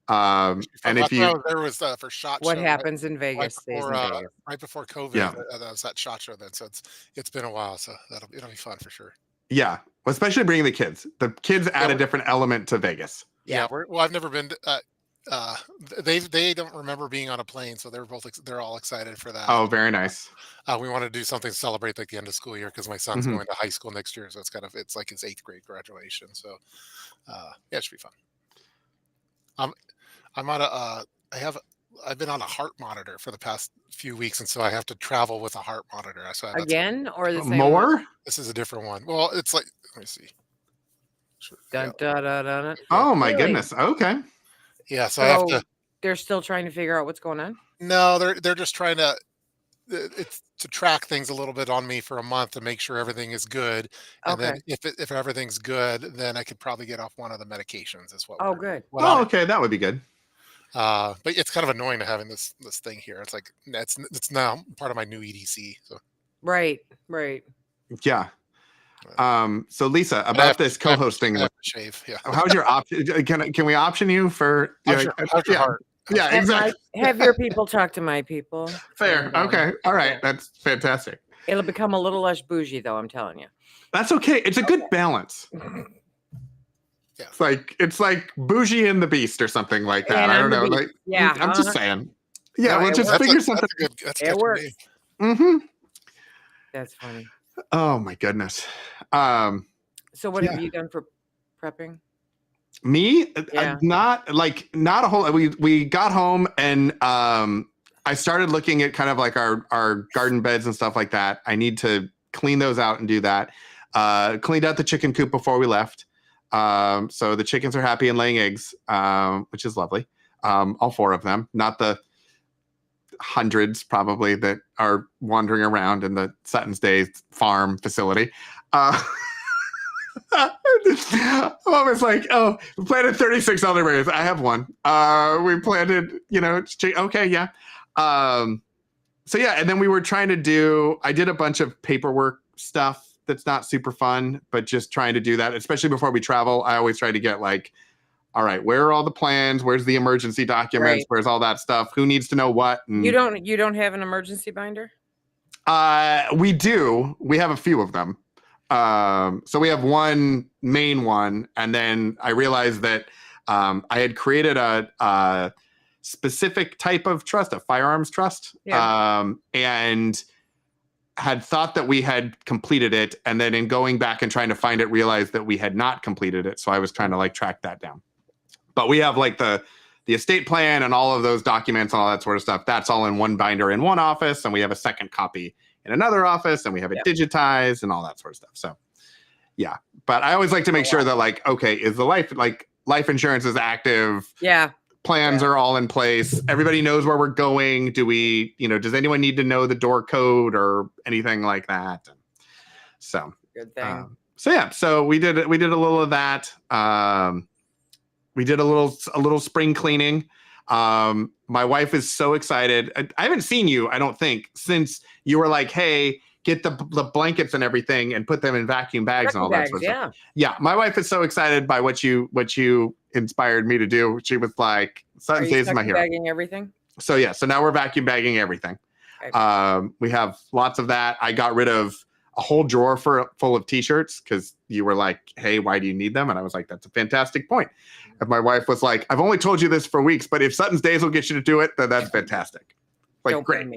And if you there was for SHOT what Show, happens in Vegas right before COVID, that was that SHOT Show then. So it's been a while, so it'll be fun for sure. Yeah, well, especially bringing the kids. The kids add a different element to Vegas. Yeah, I've never been. They don't remember being on a plane, so they're all excited for that. Oh, very nice. We want to do something to celebrate like the end of school year because my son's going to high school next year, so it's like his 8th grade graduation. So it should be fun. I've been on a heart monitor for the past few weeks, and so I have to travel with a heart monitor. So again, or the same more? One? This is a different one. Well, it's like let me see. Oh my goodness. Okay. Yeah, so I have to. They're still trying to figure out what's going on. No, they're just trying to. It's to track things a little bit on me for a month to make sure everything is good, and then if everything's good, then I could probably get off one of the medications as well. Oh, good. Okay, that would be good. But it's kind of annoying to having this thing here. It's like it's now part of my new EDC. So. Right. Yeah. So Lisa, about this co-hosting, shave. Yeah. How's your option? Can we option you for? How's your heart? Yeah, exactly. Have your people talk to my people. Fair. Okay. All right. That's fantastic. It'll become a little less bougie, though. I'm telling you. That's okay. It's a good balance. It's like Bougie and the Beast or something like that. And I don't I'm the know. Beast. Like, Yeah, I'm just saying. Yeah, No, we'll it just works. figure something. That's It catchy works. name. Mm-hmm. That's funny. Oh my goodness. So what have you done for prepping? Me, Yeah. not a whole. We got home and I started looking at kind of like our garden beds and stuff like that. I need to clean those out and do that. Cleaned out the chicken coop before we left. So the chickens are happy and laying eggs, which is lovely. All 4 of them, not the hundreds probably that are wandering around in the Sutton's Day farm facility. I'm always like, oh, we planted 36 elderberries. I have 1. We planted, okay, yeah. So yeah, and then we were trying to I did a bunch of paperwork stuff that's not super fun, but just trying to do that, especially before we travel. I always try to get like, all right, where are all the plans? Where's the emergency documents? Right. Where's all that stuff? Who needs to know what? And, You don't have an emergency binder? we do. We have a few of them. So we have one main one, and then I realized that I had created a specific type of trust, a firearms trust, and had thought that we had completed it, and then in going back and trying to find it, realized that we had not completed it. So I was trying to like track that down. But we have like the estate plan and all of those documents and all that sort of stuff. That's all in one binder in one office, and we have a second copy in another office, and we have it digitized and all that sort of stuff. So yeah, but I always like to make sure that like, okay, is the life insurance is active? Yeah. Plans are all in place. Everybody knows where we're going. Do we, does anyone need to know the door code or anything like that? So good thing. So we did a little of that. We did a little spring cleaning. My wife is so excited. I haven't seen you, I don't think, since you were like, hey, get the blankets and everything and put them in vacuum bags and all that sort of stuff. Yeah, my wife is so excited by what you inspired me to do. She was like, Sutton's Day is my hero. Bagging everything? So yeah, so now we're vacuum bagging everything. Okay. We have lots of that. I got rid of a whole drawer full of t-shirts because you were like, hey, why do you need them? And I was like, that's a fantastic point. And my wife was like, I've only told you this for weeks, but if Sutton's Days will get you to do it, then that's fantastic. Like, don't great.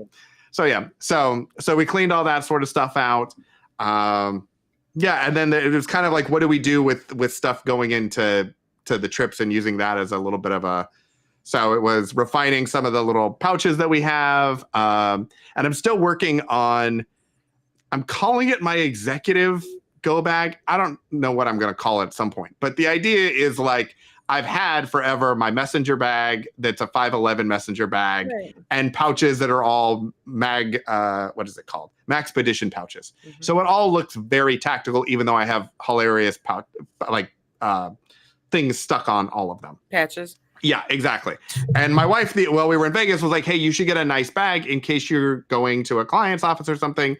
So yeah, so we cleaned all that sort of stuff out. Yeah, and then it was kind of like, what do we do with stuff going into the trips and using that as a little bit of a. So it was refining some of the little pouches that we have, and I'm still working on. I'm calling it my executive go bag. I don't know what I'm going to call it at some point, but the idea is like I've had forever my messenger bag that's a 511 messenger bag and pouches that are all what is it called? Maxpedition pouches. Mm-hmm. So it all looks very tactical, even though I have hilarious things stuck on all of them. Patches. Yeah, exactly. And my wife, we were in Vegas, was like, hey, you should get a nice bag in case you're going to a client's office or something,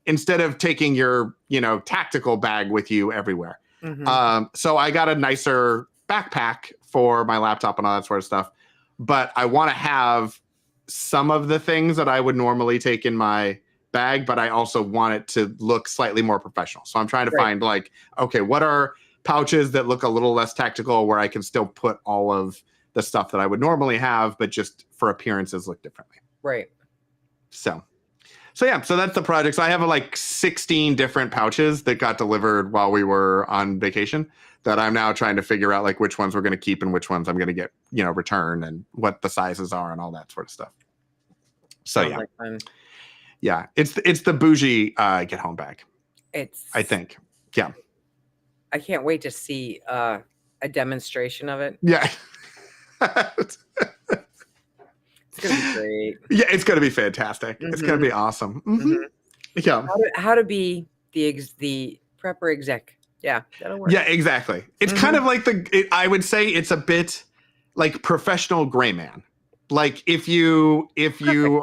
instead of taking your, tactical bag with you everywhere. Mm-hmm. So I got a nicer backpack for my laptop and all that sort of stuff. But I want to have some of the things that I would normally take in my bag, but I also want it to look slightly more professional. So I'm trying to find like, okay, what are pouches that look a little less tactical where I can still put all of the stuff that I would normally have, but just for appearances look differently. Right. So yeah, so that's the project. So I have like 16 different pouches that got delivered while we were on vacation that I'm now trying to figure out like which ones we're going to keep and which ones I'm going to get, return and what the sizes are and all that sort of stuff. So yeah. Yeah. It's the bougie get home bag. I think. Yeah. I can't wait to see a demonstration of it. Yeah. It's gonna be great. Yeah, it's gonna be fantastic. Mm-hmm. It's gonna be awesome. Mm-hmm. Mm-hmm. Yeah. How to be the prepper exec. Yeah, that'll work. Yeah, exactly. It's kind of like I would say it's a bit like professional gray man. Like if you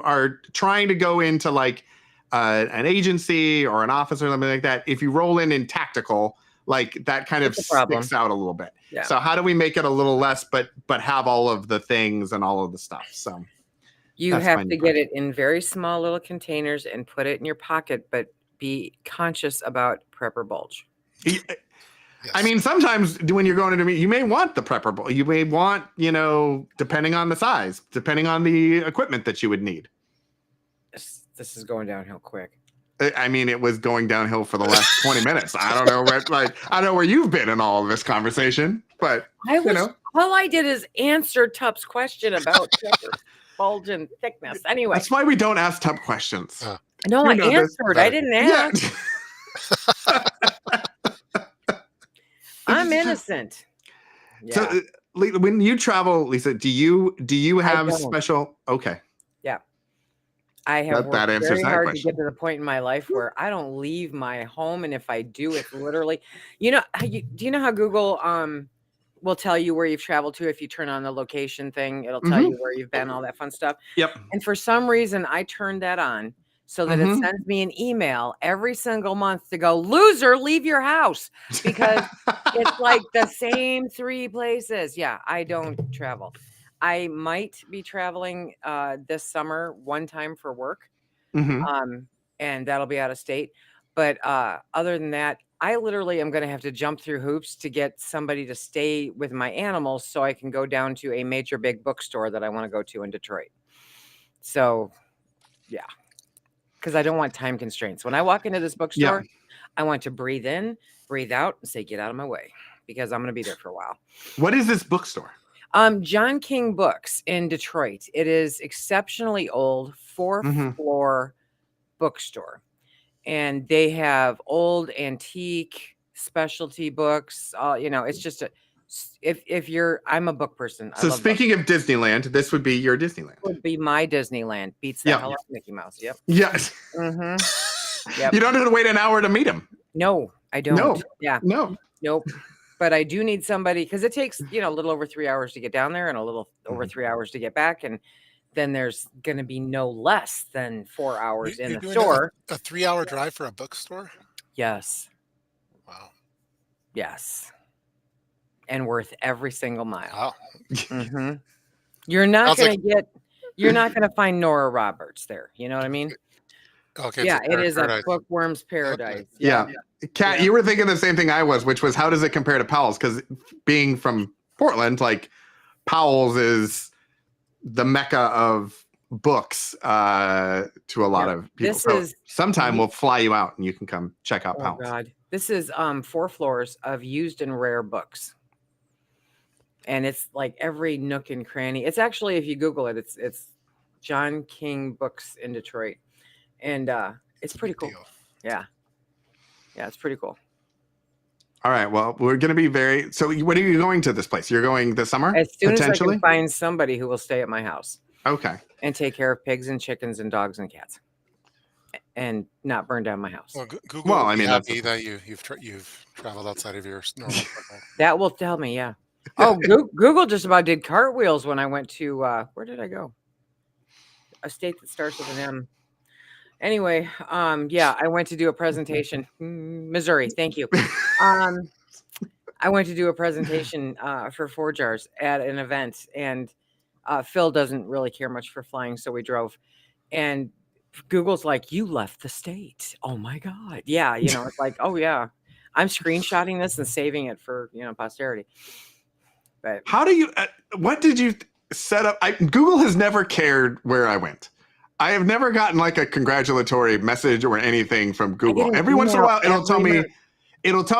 are trying to go into like an agency or an office or something like that, if you roll in tactical, like that kind of sticks out a little bit. Yeah. So how do we make it a little less, but have all of the things and all of the stuff? So you have to get it in very small little containers and put it in your pocket, but be conscious about prepper bulge. Yes. I mean, sometimes when you're going into meet, you may want the prepper bowl. You may want, depending on the size, depending on the equipment that you would need. This is going downhill quick. I mean, it was going downhill for the last 20 minutes. I don't know I don't know where you've been in all of this conversation, but all I did is answer Tup's question about bulge and thickness. Anyway, that's why we don't ask Tup questions. No, I answered. I didn't ask. Yeah. I'm innocent. Yeah. So when you travel, Lisa, do you have special? Okay. Yeah. I have that worked very hard question. to get to the point in my life where I don't leave my home, and if I do, it's literally, do you know how Google will tell you where you've traveled to if you turn on the location thing? It'll tell you where you've been, all that fun stuff. Yep. And for some reason, I turned that on so that it sends me an email every single month to go, loser, leave your house, because it's like the same 3 places. Yeah, I don't travel. I might be traveling this summer one time for work, and that'll be out of state. But other than that, I literally am going to have to jump through hoops to get somebody to stay with my animals so I can go down to a major big bookstore that I want to go to in Detroit. So, yeah. Because I don't want time constraints. When I walk into this bookstore, I want to breathe in, breathe out, and say, get out of my way, because I'm going to be there for a while. What is this bookstore? John King Books in Detroit. It is exceptionally old, 4-floor bookstore. And they have old antique specialty books. It's just I'm a book person. So speaking of Disneyland, this would be your Disneyland. Would be my Disneyland. Beats the hell out of Mickey Mouse. Yep. Yes. Yep. You don't have to wait an hour to meet him. No, I don't. No. Yeah. No. Nope. But I do need somebody, because it takes, a little over 3 hours to get down there and a little over 3 hours to get back. And then there's going to be no less than 4 hours in the store. A 3-hour drive for a bookstore? Yes. Wow. Yes. And worth every single mile. Wow. You're not going to find Nora Roberts there. You know what I mean? Okay. Yeah, it is a bookworm's paradise. Okay. Yeah. Kat, you were thinking the same thing I was, which was, how does it compare to Powell's? Because being from Portland, like, Powell's is the mecca of books to a lot of people. Sometime we'll fly you out and you can come check out Powell's. God. This is 4 floors of used and rare books. And it's like every nook and cranny. It's actually, if you Google it, it's John King Books in Detroit. And it's pretty cool. Yeah. Yeah, it's pretty cool. All right. Well, we're going to be so when are you going to this place? You're going this summer? As soon as I can find somebody who will stay at my house. Okay. And take care of pigs and chickens and dogs and cats. And not burn down my house. Well, Google will be happy that you've traveled outside of your normal. That will tell me, yeah. Oh, Google just about did cartwheels when I went to, where did I go? A state that starts with an M. Anyway, I went to do a presentation. Missouri, thank you. I went to do a presentation for 4 Jars at an event, and Phil doesn't really care much for flying, so we drove. And Google's like, you left the state. Oh my God. Yeah, it's like, oh yeah. I'm screenshotting this and saving it for, posterity. But how do you what did you set up? Google has never cared where I went. I have never gotten like a congratulatory message or anything from Google. Every once in a while, it'll tell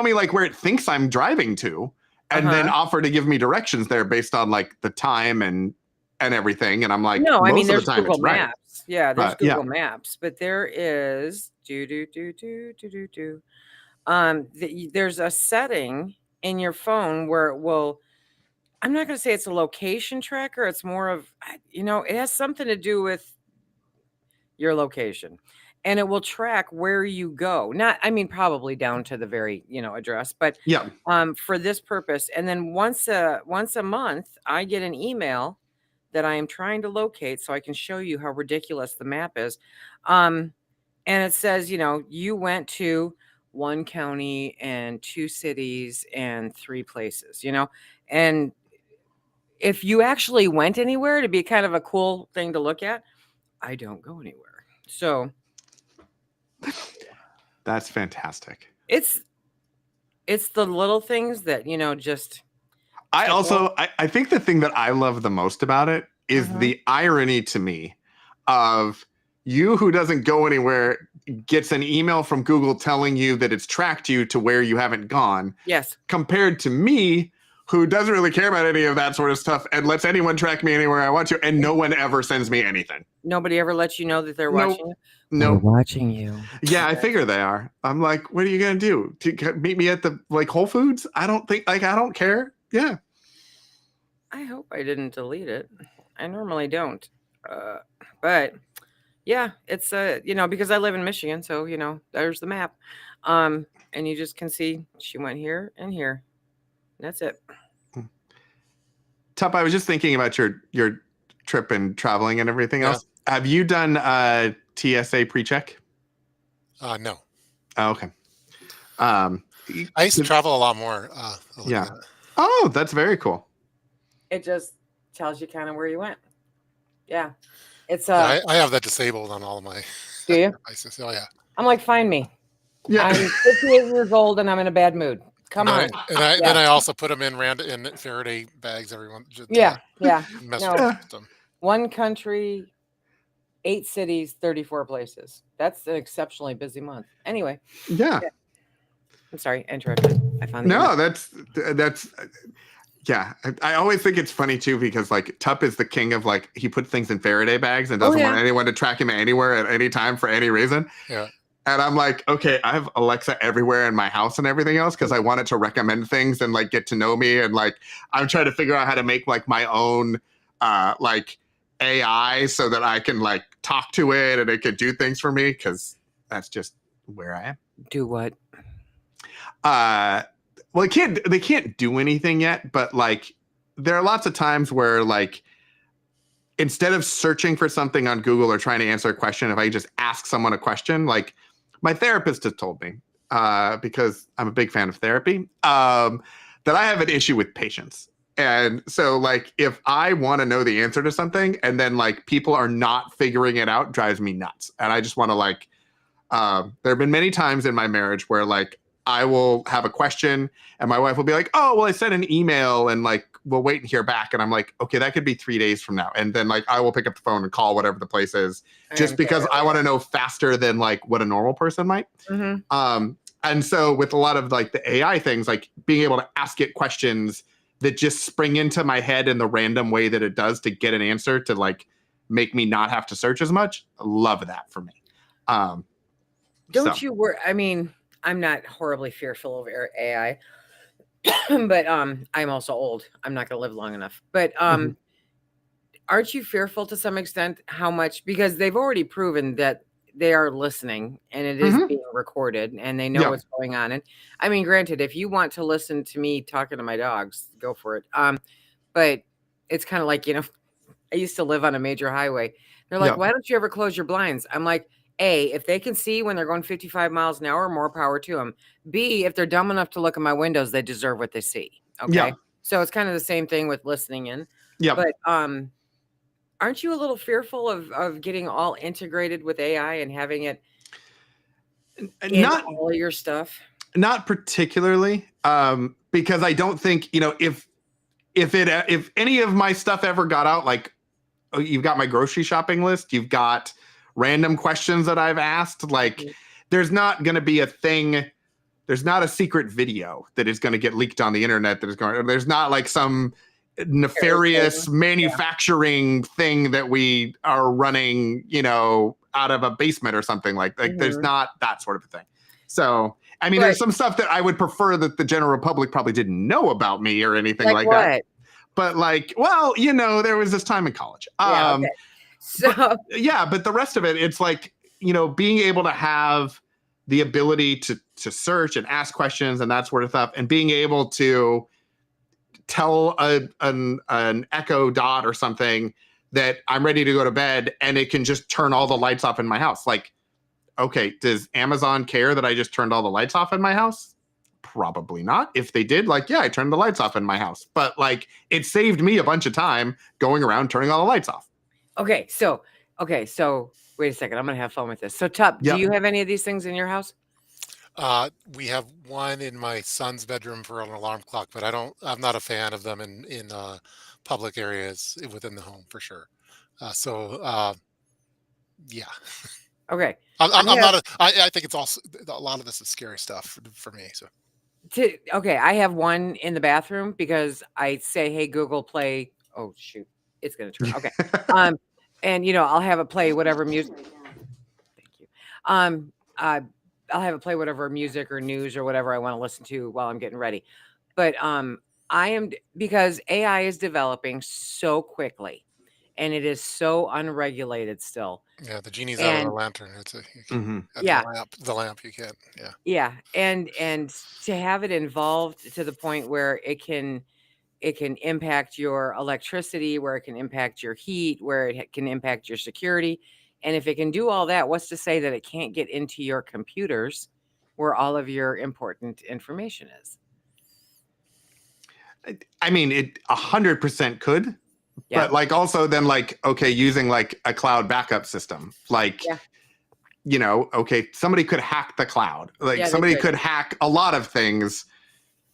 me like where it thinks I'm driving to, and then offer to give me directions there based on like the time and everything. And I'm like, no, I mean, there's Google Maps. Right. Yeah, there's Google Maps, but there is there's a setting in your phone where it will. I'm not going to say it's a location tracker. It's more of, it has something to do with your location, and it will track where you go. Probably down to the very, address, but for this purpose. And then once a month, I get an email that I am trying to locate so I can show you how ridiculous the map is. And it says, you went to 1 county and 2 cities and 3 places, and if you actually went anywhere, to be kind of a cool thing to look at, I don't go anywhere. So that's fantastic. It's the little things that, just. I think the thing that I love the most about it is the irony to me of you who doesn't go anywhere gets an email from Google telling you that it's tracked you to where you haven't gone. Yes. Compared to me, who doesn't really care about any of that sort of stuff and lets anyone track me anywhere I want to, and no one ever sends me anything. Nobody ever lets you know that they're watching you? No. They're watching you. Yeah, I figure they are. I'm like, what are you going to do? Meet me at the Whole Foods? I don't care. Yeah. I hope I didn't delete it. I normally don't. But yeah, it's because I live in Michigan, so there's the map. And you just can see she went here and here. That's it. Tup, I was just thinking about your trip and traveling and everything else. Have you done TSA pre-check? No. Oh, okay. I used to travel a lot more. Yeah. Oh, that's very cool. It just tells you kind of where you went. Yeah. It's I have that disabled on all of my do you? devices. Oh yeah. I'm like, find me. Yeah. I'm 58 years old and I'm in a bad mood. Come on. Then I also put them in Faraday bags. Everyone. Yeah. Mess with the system. 1 country, 8 cities, 34 places. That's an exceptionally busy month. Anyway. Yeah. I'm sorry, interrupted. I found that's yeah. I always think it's funny too because Tup is the king of he puts things in Faraday bags and doesn't want anyone to track him anywhere at any time for any reason. Yeah. And I'm like, okay, I have Alexa everywhere in my house and everything else because I want it to recommend things and get to know me. And I'm trying to figure out how to make my own AI so that I can talk to it and it can do things for me because that's just where I am. Do what? Well, they can't do anything yet, but there are lots of times where instead of searching for something on Google or trying to answer a question, if I just ask someone a question, my therapist has told me, because I'm a big fan of therapy, that I have an issue with patience. And so if I want to know the answer to something and then people are not figuring it out, drives me nuts. And I just want to there have been many times in my marriage where I will have a question and my wife will be like, oh, well, I sent an email and we'll wait and hear back. And I'm like, okay, that could be 3 days from now. And then I will pick up the phone and call whatever the place is just because I want to know faster than what a normal person might. Mm-hmm. And so with a lot of the AI things, being able to ask it questions that just spring into my head in the random way that it does to get an answer to make me not have to search as much. I love that for me. Don't you worry? I mean, I'm not horribly fearful of AI, but I'm also old. I'm not going to live long enough. But aren't you fearful to some extent how much, because they've already proven that they are listening and it is being recorded and they know what's going on. And I mean, granted, if you want to listen to me talking to my dogs, go for it. But it's kind of I used to live on a major highway. They're like, why don't you ever close your blinds? I'm like, A, if they can see when they're going 55 miles an hour, more power to them. B, if they're dumb enough to look at my windows, they deserve what they see. Okay. Yeah. So it's kind of the same thing with listening in. Yeah. But aren't you a little fearful of getting all integrated with AI and having it in all your stuff? Not particularly, because I don't think, if any of my stuff ever got out, you've got my grocery shopping list, you've got random questions that I've asked, there's not going to be a thing. There's not a secret video that is going to get leaked on the internet there's not some nefarious manufacturing thing that we are running, out of a basement or something there's not that sort of a thing. So, I mean, there's some stuff that I would prefer that the general public probably didn't know about me or anything like that. But there was this time in college. So but the rest of it, it's being able to have the ability to search and ask questions and that sort of stuff, and being able to tell an Echo Dot or something that I'm ready to go to bed, and it can just turn all the lights off in my house. Okay, does Amazon care that I just turned all the lights off in my house? Probably not. If they did, I turned the lights off in my house. But it saved me a bunch of time going around turning all the lights off. Okay, so wait a second. I'm gonna have fun with this. So, Tup, do you have any of these things in your house? We have one in my son's bedroom for an alarm clock, but I'm not a fan of them in public areas within the home for sure. Yeah, Okay. I'm not I think it's also a lot of this is scary stuff for me. So Okay, I have one in the bathroom because I say, "Hey Google, play." Oh shoot, it's gonna turn. Okay, and I'll have it play whatever music. Thank you. I'll have it play whatever music or news or whatever I want to listen to while I'm getting ready. But because AI is developing so quickly, and it is so unregulated still. yeah, the genie's out of the And lantern. yeah, The lamp. You can't. Yeah. yeah, and to have it involved to the point where it can impact your electricity, where it can impact your heat, where it can impact your security. And if it can do all that, what's to say that it can't get into your computers where all of your important information is? I mean, it 100% could, Yeah. but like also then like, okay, using like a cloud backup system, like, Yeah. Okay, somebody could hack the cloud. Like Yeah, they somebody could. could hack a lot of things.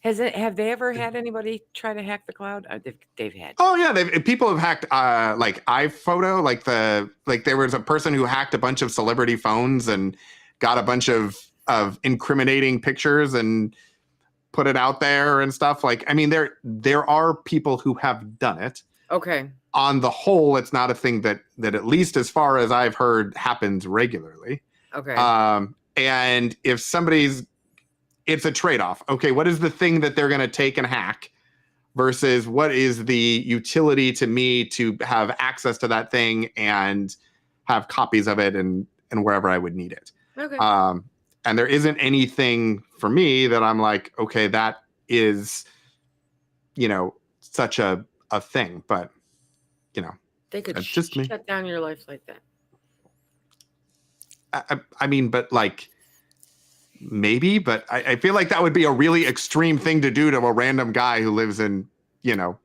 Have they ever had anybody try to hack the cloud? They've had. Oh yeah, people have hacked like iPhoto, like there was a person who hacked a bunch of celebrity phones and got a bunch of incriminating pictures and put it out there and stuff. Like, I mean, there are people who have done it. Okay. On the whole, it's not a thing that at least as far as I've heard happens regularly. Okay. And if it's a trade-off. Okay, what is the thing that they're going to take and hack versus what is the utility to me to have access to that thing and have copies of it and wherever I would need it. Okay. And there isn't anything for me that I'm like, okay, that is, such a thing, but they could just shut down your life like that. I mean, but like maybe, but I feel like that would be a really extreme thing to do to a random guy who lives in, the Oregon.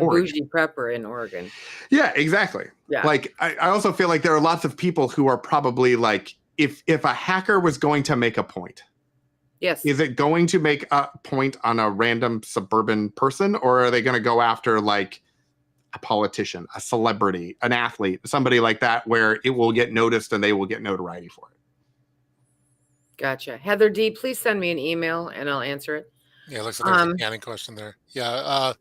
bougie prepper in Oregon. Yeah, exactly. Yeah. Like I also feel like there are lots of people who are probably like, if a hacker was going to make a point, yes, is it going to make a point on a random suburban person, or are they going to go after like a politician, a celebrity, an athlete, somebody like that, where it will get noticed and they will get notoriety for it? Gotcha. Heather D, please send me an email and I'll answer it. Yeah, it looks like there's a canning question there. Yeah,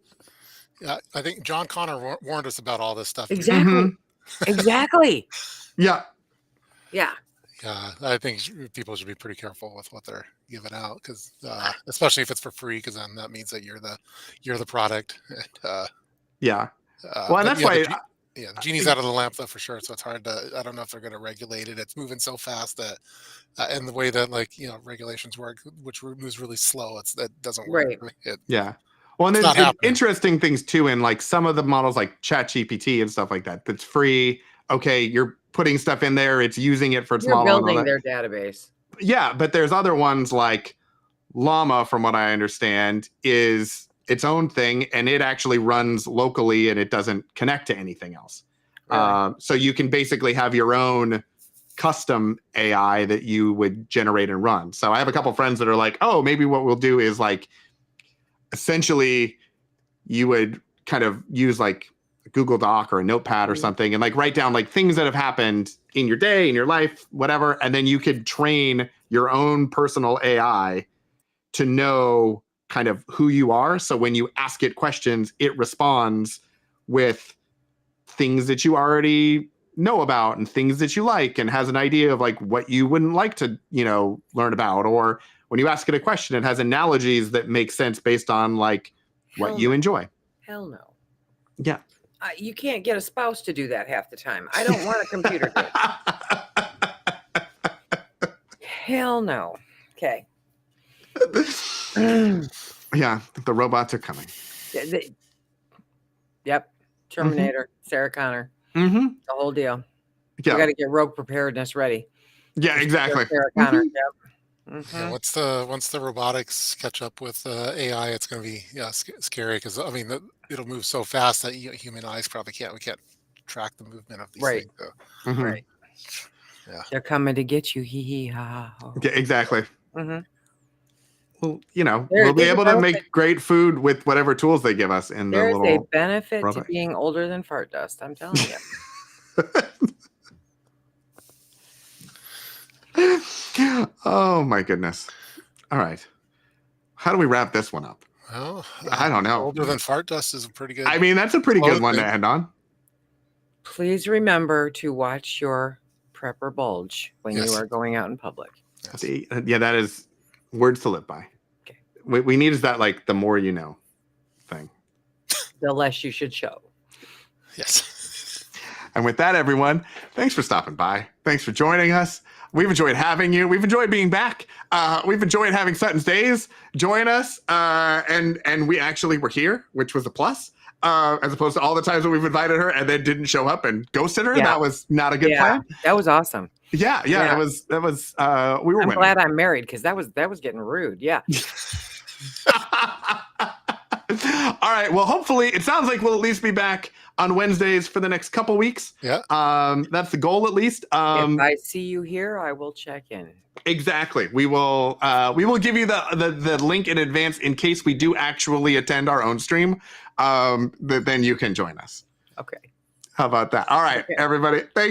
I think John Connor warned us about all this stuff. Exactly. Mm-hmm. Exactly. Yeah. Yeah. Yeah, I think people should be pretty careful with what they're giving out, because especially if it's for free, because then that means that you're the product. And, yeah. Well, and that's why. The genie's out of the lamp, though, for sure. So it's hard to. I don't know if they're going to regulate it. It's moving so fast that, and the way that regulations work, which moves really slow, that doesn't work. Right. Yeah. Well, and there's interesting things too in like some of the models like ChatGPT and stuff like that. That's free. Okay, you're putting stuff in there. It's using it for its model. You're building their database. Yeah, but there's other ones like Llama, from what I understand, is its own thing, and it actually runs locally and it doesn't connect to anything else. Really? So you can basically have your own custom AI that you would generate and run. So I have a couple friends that are like, oh, maybe what we'll do is like, essentially you would kind of use like a Google Doc or a notepad or something and like write down like things that have happened in your day, in your life, whatever. And then you could train your own personal AI to know kind of who you are. So when you ask it questions, it responds with things that you already know about and things that you like, and has an idea of like what you wouldn't like to, learn about. Or when you ask it a question, it has analogies that make sense based on like what you enjoy. Hell no. Yeah. You can't get a spouse to do that half the time. I don't want a computer to. Hell no. Okay. Yeah, the robots are coming. Yep. Terminator, Sarah Connor. Mm-hmm. The whole deal. Yeah. We got to get rogue preparedness ready. Yeah, exactly. Sarah Connor. Mm-hmm. Yep. Mm-hmm. Yeah, once the robotics catch up with AI, it's going to be scary, because I mean it'll move so fast that human eyes probably we can't track the movement of these things. So. Mm-hmm. Right. Yeah. They're coming to get you. Hee hee ha ha. Yeah, exactly. Mm-hmm. we'll There- be there's a able to benefit. make great food with whatever tools they give us in the There's a little benefit to robot. being older than fart dust. I'm telling you. Oh my goodness. All right. How do we wrap this one up? Well, I don't know. Older than fart dust is a pretty good. I mean, that's a pretty good one to closing. end on. Please remember to watch your prepper bulge when Yes. you are going out in public. Yes. Yeah, that is words to live by. Okay. What we need is that, like, the more you know thing. The less you should show. Yes. And with that, everyone, thanks for stopping by. Thanks for joining us. We've enjoyed having you. We've enjoyed being back. We've enjoyed having Sutton's Days join us. And we actually were here, which was a plus, as opposed to all the times that we've invited her and then didn't show up and ghosted her. Yeah. That was not a good plan. That was awesome. Yeah. That was we were I'm winning. glad I'm married because that was getting rude. Yeah. All right. Well, hopefully, it sounds like we'll at least be back on Wednesdays for the next couple weeks. Yeah. That's the goal, at least. If I see you here, I will check in. Exactly. We will give you the link in advance in case we do actually attend our own stream. Then you can join us. Okay. How about that? All right, Okay. everybody. Thank